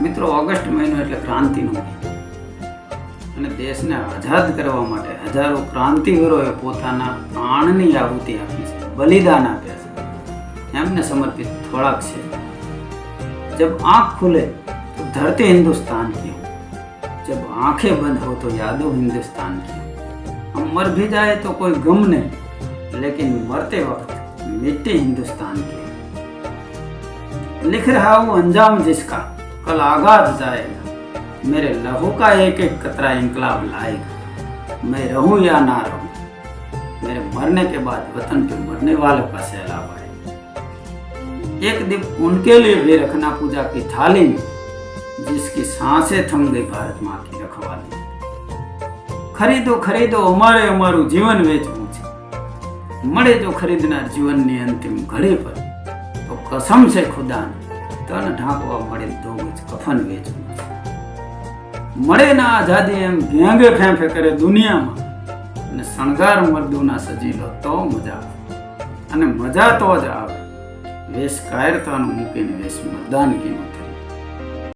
મિત્રો, ઓગસ્ટ મહિનો એટલે ક્રાંતિનો મહિનો અને દેશને આઝાદ કરવા માટે હજારો ક્રાંતિવીરોએ પોતાના પ્રાણની આહુતિ આપી છે, બલિદાન આપ્યા છે। એમને સમર્પિત થોડાક છે। जब आँख खुले तो धरती हिंदुस्तान की हो, जब आंखें बंद हो तो यादों हिंदुस्तान की हो। हम मर भी जाए तो कोई गम नहीं, लेकिन मरते वक्त मिट्टी हिंदुस्तान की हो। लिख रहा हूँ अंजाम जिसका कल आगाज जाएगा, मेरे लहू का एक एक कतरा इंकलाब लाएगा। मैं रहूं या ना रहूं, मेरे मरने के बाद वतन पे मरने वालों का सैलाब आएगा। एक दीप उनके लिए भी रखना पूजा की थाली में, जिसकी सांसें थम गई भारत माँ की रखवाली। खरीदो खरीदो અમારે અમારું જીવન વેચવું છે, મળે જો ખરીદનાર જીવનની અંતિમ ઘડી પર તો કસમ છે ખુદાને તન ઢાંકવા મળે 2 ગજ કફન વેચવું છે। મળે ના આઝાદી એમ ભેંગે ફેંફે કરે દુનિયામાં, અને શણગાર મર્દોના સજીલો તો મજા આવે, અને મજા તો જ આવે વેશ કાયરતાનું મૂકીને વેશ મર્દાનગીનો